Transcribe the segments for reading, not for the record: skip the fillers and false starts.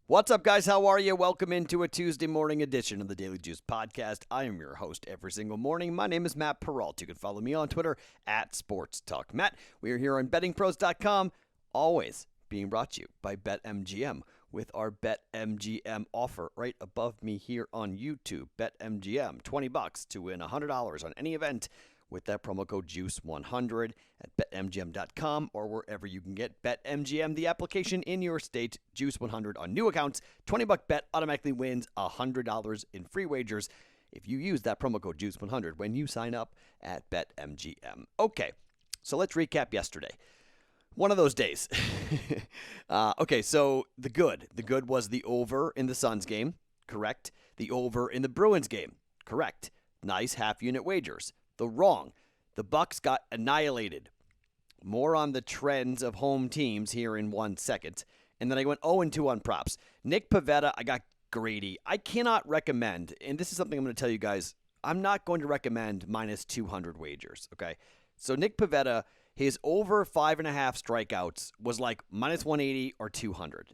What's up, guys? How are you? Welcome into a Tuesday morning edition of the Daily Juice Podcast. I am your host every single morning. My name is Matt Perrault. You can follow me on Twitter at Sports Talk Matt. We are here on BettingPros.com, always being brought to you by BetMGM with our BetMGM offer right above me here on YouTube. BetMGM, $20 to win $100 on any event with that promo code JUICE100 at BetMGM.com or wherever you can get BetMGM, the application in your state. JUICE100 on new accounts. $20 bet automatically wins $100 in free wagers if you use that promo code JUICE100 when you sign up at BetMGM. Okay, so let's recap yesterday. One of those days. Okay, so the good was the over in the Suns game, correct? The over in the Bruins game, correct? Nice half-unit wagers. The wrong. The Bucks got annihilated. More on the trends of home teams here in 1 second. And then I went 0-2 on props. Nick Pivetta, I got greedy. I cannot recommend, and this is something I'm going to tell you guys, I'm not going to recommend minus 200 wagers, okay? So Nick Pivetta, his over 5.5 strikeouts was like minus 180 or 200.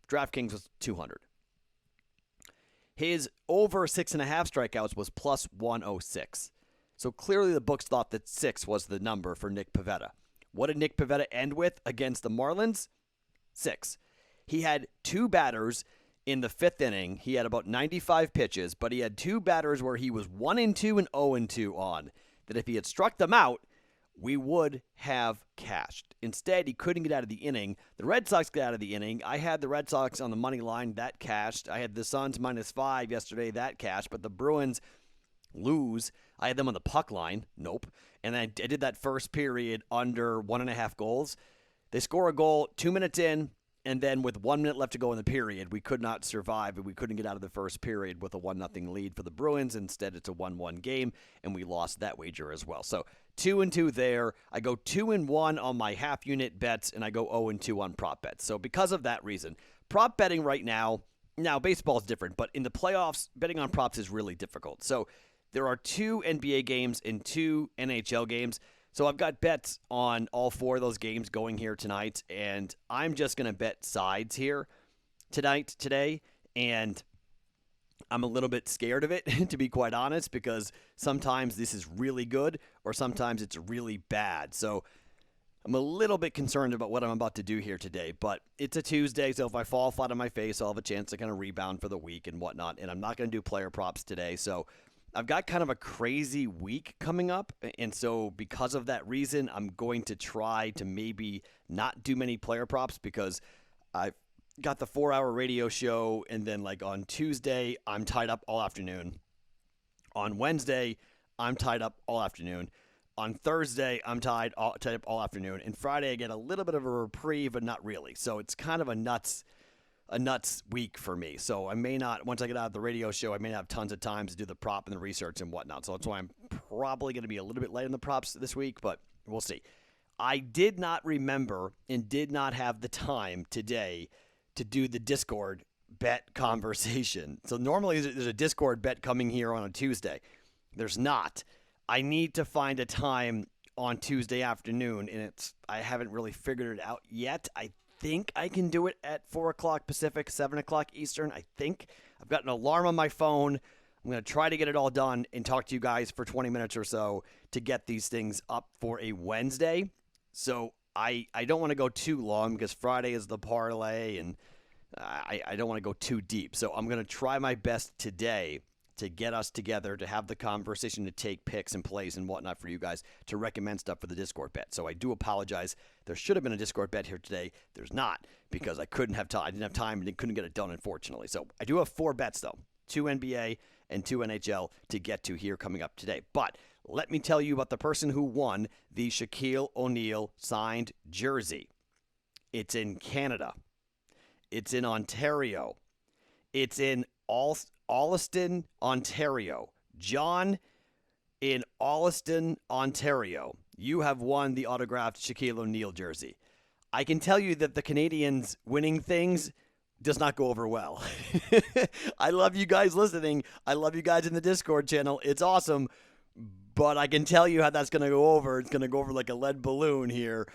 DraftKings was 200. His over 6.5 strikeouts was plus 106. So clearly the books thought that 6 was the number for Nick Pivetta. What did Nick Pivetta end with against the Marlins? 6. He had 2 batters in the 5th inning. He had about 95 pitches, but he had 2 batters where he was 1-2 and 0-2 on. That if he had struck them out, we would have cashed. Instead, he couldn't get out of the inning. The Red Sox got out of the inning. I had the Red Sox on the money line. That cashed. I had the Suns minus 5 yesterday. That cashed. But the Bruins lose. I had them on the puck line. Nope. And I did that first period under 1.5 goals. They score a goal 2 minutes in, and then with 1 minute left to go in the period, we could not survive, and we couldn't get out of the first period with a 1-0 lead for the Bruins. Instead, it's a 1-1 game, and we lost that wager as well. So 2-2 there. I go 2-1 on my half-unit bets, and I go 0-2 on prop bets. So because of that reason, prop betting right now baseball is different, but in the playoffs, betting on props is really difficult. So there are 2 NBA games and 2 NHL games. So I've got bets on all 4 of those games going here tonight, and I'm just going to bet sides here today, and I'm a little bit scared of it, to be quite honest, because sometimes this is really good or sometimes it's really bad. So I'm a little bit concerned about what I'm about to do here today, but it's a Tuesday, so if I fall flat on my face, I'll have a chance to kind of rebound for the week and whatnot, and I'm not going to do player props today, so I've got kind of a crazy week coming up, and so because of that reason, I'm going to try to maybe not do many player props because I've got the 4-hour radio show, and then like on Tuesday, I'm tied up all afternoon. On Wednesday, I'm tied up all afternoon. On Thursday, I'm tied up all afternoon. And Friday, I get a little bit of a reprieve, but not really. So it's kind of a nuts week for me. So I may not, once I get out of the radio show, I may not have tons of time to do the prop and the research and whatnot. So that's why I'm probably going to be a little bit late on the props this week, but we'll see. I did not remember and did not have the time today to do the Discord bet conversation. So normally there's a Discord bet coming here on a Tuesday. There's not. I need to find a time on Tuesday afternoon, and I haven't really figured it out yet. I think I can do it at 4 o'clock Pacific, 7 o'clock Eastern. I think I've got an alarm on my phone. I'm going to try to get it all done and talk to you guys for 20 minutes or so to get these things up for a Wednesday. So I don't want to go too long because Friday is the parlay, and I don't want to go too deep. So I'm going to try my best today to get us together, to have the conversation, to take picks and plays and whatnot for you guys, to recommend stuff for the Discord bet. So I do apologize. There should have been a Discord bet here today. There's not, because I couldn't have time. I didn't have time and couldn't get it done, unfortunately. So I do have 4 bets, though, 2 NBA and 2 NHL to get to here coming up today. But let me tell you about the person who won the Shaquille O'Neal signed jersey. It's in Canada. It's in Ontario. It's in Alliston, Ontario. John in Alliston, Ontario. You have won the autographed Shaquille O'Neal jersey. I can tell you that the Canadians winning things does not go over well. I love you guys listening. I love you guys in the Discord channel. It's awesome. But I can tell you how that's going to go over. It's going to go over like a lead balloon here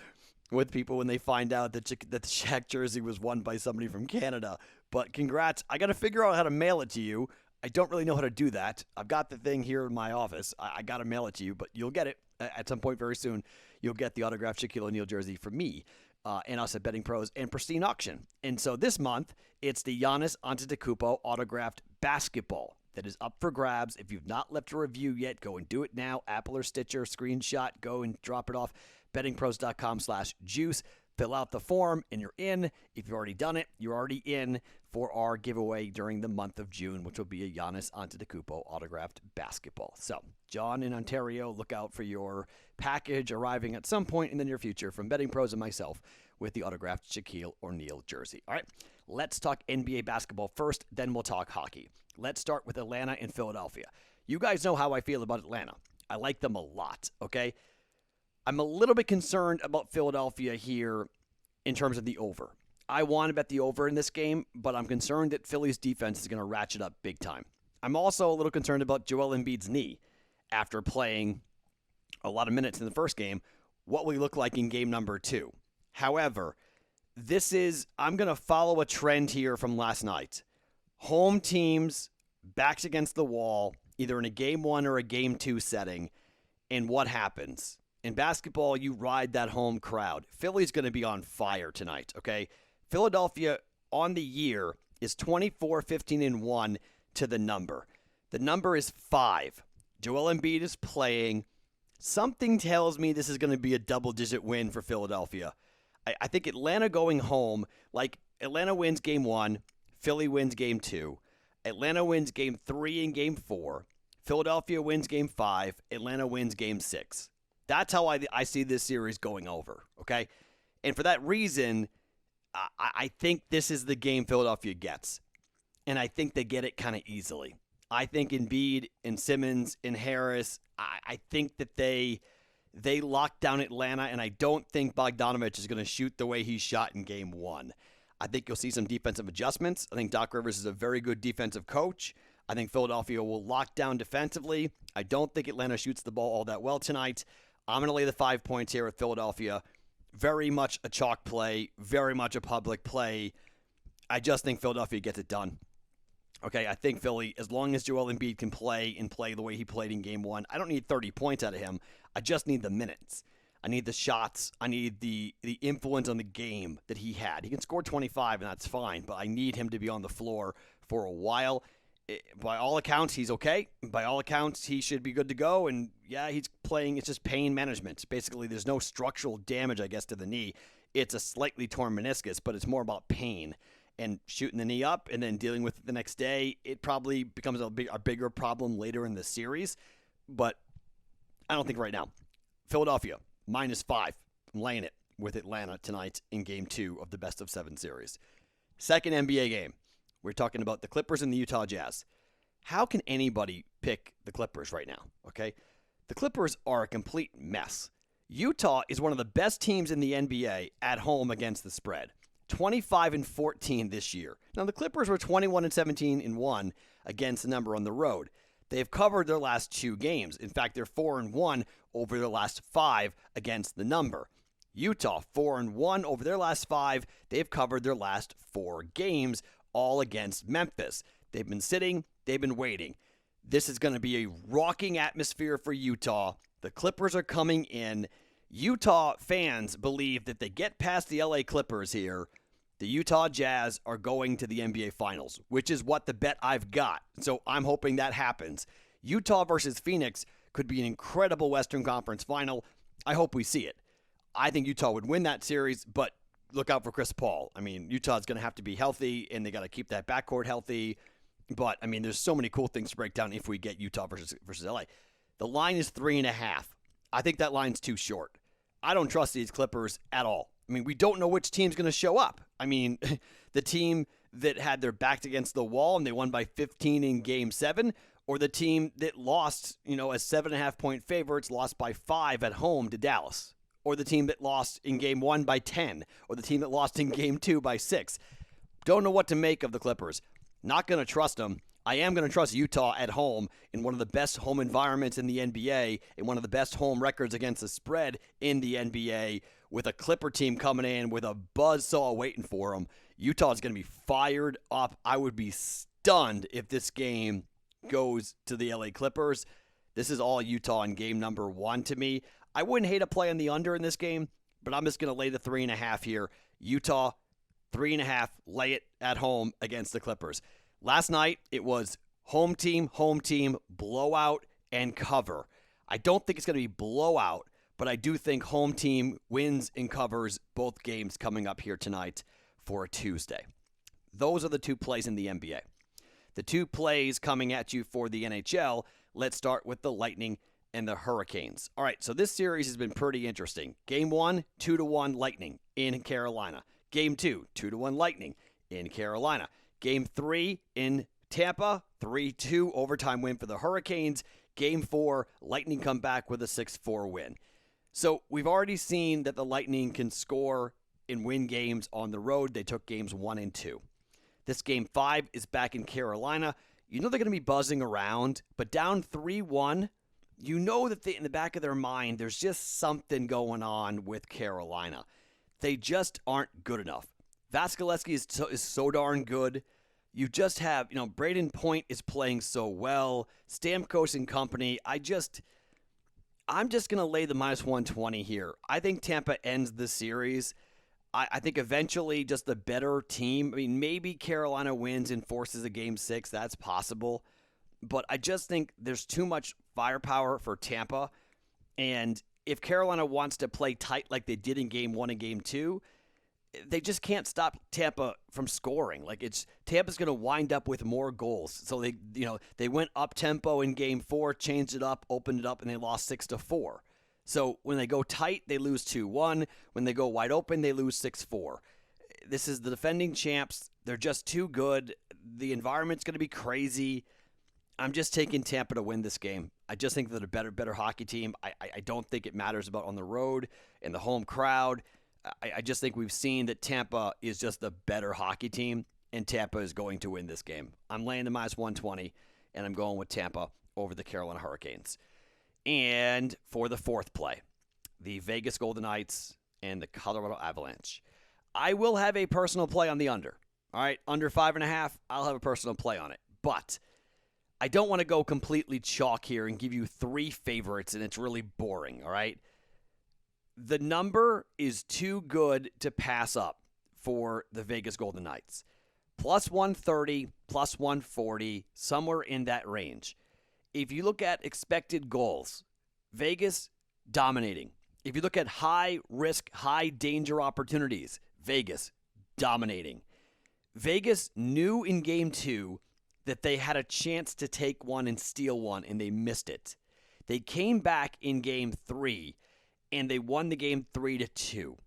with people when they find out that the Shaq jersey was won by somebody from Canada. But congrats. I got to figure out how to mail it to you. I don't really know how to do that. I've got the thing here in my office. I got to mail it to you, but you'll get it at some point very soon. You'll get the autographed Shaquille O'Neal jersey from me and us at BettingPros and Pristine Auction. And so this month, it's the Giannis Antetokounmpo autographed basketball that is up for grabs. If you've not left a review yet, go and do it now. Apple or Stitcher, screenshot, go and drop it off. BettingPros.com/juice. Fill out the form, and you're in. If you've already done it, you're already in for our giveaway during the month of June, which will be a Giannis Antetokounmpo autographed basketball. So, John in Ontario, look out for your package arriving at some point in the near future from Betting Pros and myself with the autographed Shaquille O'Neal jersey. All right, let's talk NBA basketball first, then we'll talk hockey. Let's start with Atlanta and Philadelphia. You guys know how I feel about Atlanta. I like them a lot, okay? I'm a little bit concerned about Philadelphia here in terms of the over. I want to bet the over in this game, but I'm concerned that Philly's defense is going to ratchet up big time. I'm also a little concerned about Joel Embiid's knee after playing a lot of minutes in the first game. What will he look like in game number 2? However, I'm going to follow a trend here from last night. Home teams, backs against the wall, either in a game 1 or a game 2 setting, and what happens? In basketball, you ride that home crowd. Philly's going to be on fire tonight, okay? Philadelphia on the year is 24-15-1 to the number. The number is 5. Joel Embiid is playing. Something tells me this is going to be a double-digit win for Philadelphia. I think Atlanta going home, like Atlanta wins game 1, Philly wins game 2, Atlanta wins game 3 and game 4, Philadelphia wins game 5, Atlanta wins game 6. That's how I see this series going over, okay? And for that reason, I think this is the game Philadelphia gets. And I think they get it kind of easily. I think Embiid and Simmons and Harris, I think that they lock down Atlanta, and I don't think Bogdanovich is going to shoot the way he shot in game 1. I think you'll see some defensive adjustments. I think Doc Rivers is a very good defensive coach. I think Philadelphia will lock down defensively. I don't think Atlanta shoots the ball all that well tonight. I'm going to lay the 5 points here with Philadelphia. Very much a chalk play, very much a public play. I just think Philadelphia gets it done. Okay, I think Philly, as long as Joel Embiid can play the way he played in game 1, I don't need 30 points out of him. I just need the minutes. I need the shots. I need the influence on the game that he had. He can score 25, and that's fine, but I need him to be on the floor for a while. By all accounts, he's okay. By all accounts, he should be good to go. And yeah, he's playing. It's just pain management. Basically, there's no structural damage, I guess, to the knee. It's a slightly torn meniscus, but it's more about pain. And shooting the knee up and then dealing with it the next day, it probably becomes a bigger problem later in the series. But I don't think right now. Philadelphia, -5. I'm laying it with Atlanta tonight in game 2 of the best-of-7 series. Second NBA game. We're talking about the Clippers and the Utah Jazz. How can anybody pick the Clippers right now, okay? The Clippers are a complete mess. Utah is one of the best teams in the NBA at home against the spread. 25-14 this year. Now, the Clippers were 21-17-1 against the number on the road. They have covered their last 2 games. In fact, they're 4-1 over their last 5 against the number. Utah, 4-1 over their last 5. They've covered their last 4 games, all against Memphis. They've been sitting, they've been waiting. This is going to be a rocking atmosphere for Utah. The Clippers are coming in. Utah fans believe that they get past the LA Clippers here, the Utah Jazz are going to the NBA Finals, which is what the bet I've got. So I'm hoping that happens. Utah versus Phoenix could be an incredible Western Conference final. I hope we see it. I think Utah would win that series, but look out for Chris Paul. I mean, Utah's going to have to be healthy, and they got to keep that backcourt healthy. But, I mean, there's so many cool things to break down if we get Utah versus LA. The line is 3.5. I think that line's too short. I don't trust these Clippers at all. I mean, we don't know which team's going to show up. I mean, the team that had their backs against the wall and they won by 15 in Game 7, or the team that lost, as 7.5-point favorites, lost by 5 at home to Dallas, or the team that lost in Game 1 by 10, or the team that lost in Game 2 by 6. Don't know what to make of the Clippers. Not going to trust them. I am going to trust Utah at home in one of the best home environments in the NBA, in one of the best home records against the spread in the NBA, with a Clipper team coming in with a buzzsaw waiting for them. Utah is going to be fired up. I would be stunned if this game goes to the LA Clippers. This is all Utah in game number 1 to me. I wouldn't hate a play on the under in this game, but I'm just going to lay the 3.5 here. Utah, 3.5, lay it at home against the Clippers. Last night, it was home team, blowout, and cover. I don't think it's going to be blowout, but I do think home team wins and covers both games coming up here tonight for a Tuesday. Those are the 2 plays in the NBA. The 2 plays coming at you for the NHL, let's start with the Lightning and the Hurricanes. All right, so this series has been pretty interesting. Game 1, 2-1 Lightning in Carolina. Game 2, 2-1 Lightning in Carolina. Game 3 in Tampa, 3-2 overtime win for the Hurricanes. Game 4, Lightning come back with a 6-4 win. So we've already seen that the Lightning can score and win games on the road. They took games 1 and 2. This game 5 is back in Carolina. You know they're going to be buzzing around, but down 3-1, you know that in the back of their mind, there's just something going on with Carolina. They just aren't good enough. Vasilevsky is so darn good. You just have, Braden Point is playing so well. Stamkos and company. I'm just going to lay the -120 here. I think Tampa ends the series. I think eventually just the better team. I mean, maybe Carolina wins and forces a game 6. That's possible. But I just think there's too much firepower for Tampa. And if Carolina wants to play tight like they did in game 1 and game 2, they just can't stop Tampa from scoring. Tampa's going to wind up with more goals. So they went up tempo in game 4, changed it up, opened it up, and they lost 6-4. So when they go tight, they lose 2-1. When they go wide open, they lose 6-4. This is the defending champs. They're just too good. The environment's going to be crazy. I'm just taking Tampa to win this game. I just think they're a better hockey team. I don't think it matters about on the road and the home crowd. I just think we've seen that Tampa is just the better hockey team, and Tampa is going to win this game. I'm laying the -120, and I'm going with Tampa over the Carolina Hurricanes. And for the 4th play, the Vegas Golden Knights and the Colorado Avalanche. I will have a personal play on the under. All right, under 5.5, I'll have a personal play on it. But I don't want to go completely chalk here and give you 3 favorites, and it's really boring, all right? The number is too good to pass up for the Vegas Golden Knights. +130, +140, somewhere in that range. If you look at expected goals, Vegas dominating. If you look at high risk, high danger opportunities, Vegas dominating. Vegas knew in game 2 that they had a chance to take one and steal one, and they missed it. They came back in game 3, and they won the game 3-2.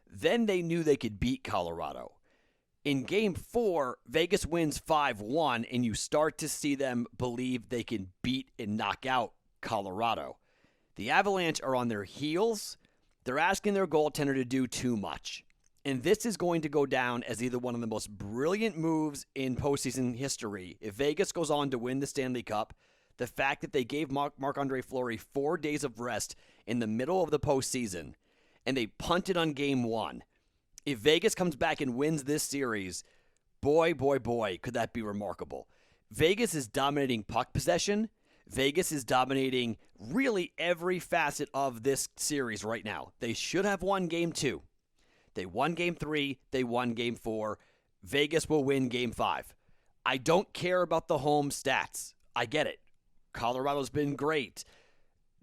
Then they knew they could beat Colorado. In game 4, Vegas wins 5-1, and you start to see them believe they can beat and knock out Colorado. The Avalanche are on their heels. They're asking their goaltender to do too much. And this is going to go down as either one of the most brilliant moves in postseason history. If Vegas goes on to win the Stanley Cup, the fact that they gave Marc-Andre Fleury 4 days of rest in the middle of the postseason, and they punted on game 1. If Vegas comes back and wins this series, boy, could that be remarkable. Vegas is dominating puck possession. Vegas is dominating really every facet of this series right now. They should have won game 2. They won game 3. They won game 4. Vegas will win game 5. I don't care about the home stats. I get it. Colorado's been great.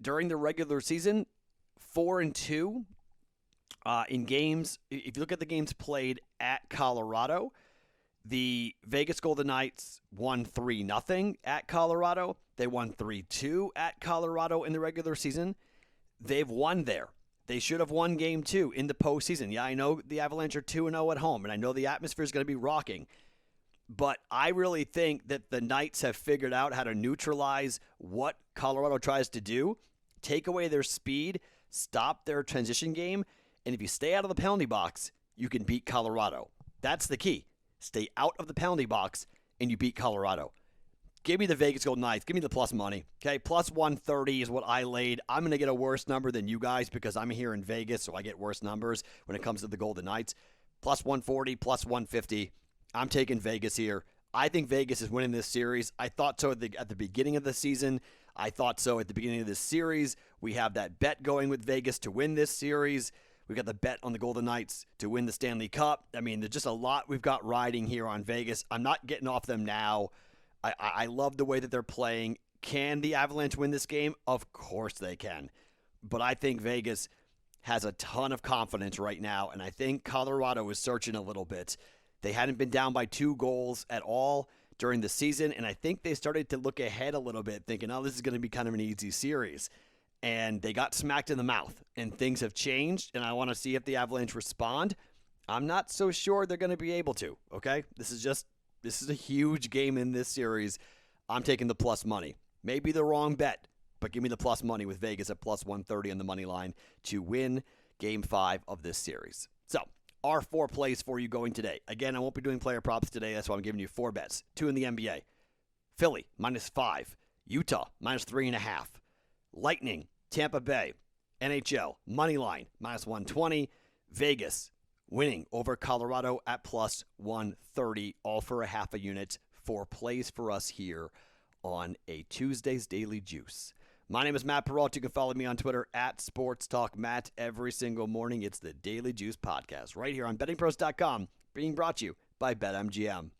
During the regular season, 4-2. In games, if you look at the games played at Colorado, the Vegas Golden Knights won 3-0 at Colorado. They won 3-2 at Colorado in the regular season. They've won there. They should have won game 2 in the postseason. Yeah, I know the Avalanche are 2-0 at home, and I know the atmosphere is going to be rocking. But I really think that the Knights have figured out how to neutralize what Colorado tries to do, take away their speed, stop their transition game, and if you stay out of the penalty box, you can beat Colorado. That's the key. Stay out of the penalty box, and you beat Colorado. Give me the Vegas Golden Knights. Give me the plus money. Okay, plus 130 is what I laid. I'm going to get a worse number than you guys because I'm here in Vegas, so I get worse numbers when it comes to the Golden Knights. Plus 140, plus 150. I'm taking Vegas here. I think Vegas is winning this series. I thought so at the beginning of the season. I thought so at the beginning of this series. We have that bet going with Vegas to win this series. We got the bet on the Golden Knights to win the Stanley Cup. I mean, there's just a lot we've got riding here on Vegas. I'm not getting off them now. I love the way that they're playing. Can the Avalanche win this game? Of course they can. But I think Vegas has a ton of confidence right now, and I think Colorado is searching a little bit. They hadn't been down by 2 goals at all during the season, and I think they started to look ahead a little bit, thinking, oh, this is going to be kind of an easy series. And they got smacked in the mouth, and things have changed, and I want to see if the Avalanche respond. I'm not so sure they're going to be able to, okay? This is a huge game in this series. I'm taking the plus money. Maybe the wrong bet, but give me the plus money with Vegas at plus 130 on the money line to win Game 5 of this series. So, our 4 plays for you going today. Again, I won't be doing player props today. That's why I'm giving you 4 bets. 2 in the NBA. Philly, -5. Utah, -3.5. Lightning, Tampa Bay. NHL, money line, -120. Vegas, winning over Colorado at plus 130. All for a half a unit. 4 plays for us here on a Tuesday's Daily Juice. My name is Matt Perrault. You can follow me on Twitter at SportsTalkMatt. Every single morning, it's the Daily Juice Podcast right here on BettingPros.com, being brought to you by BetMGM.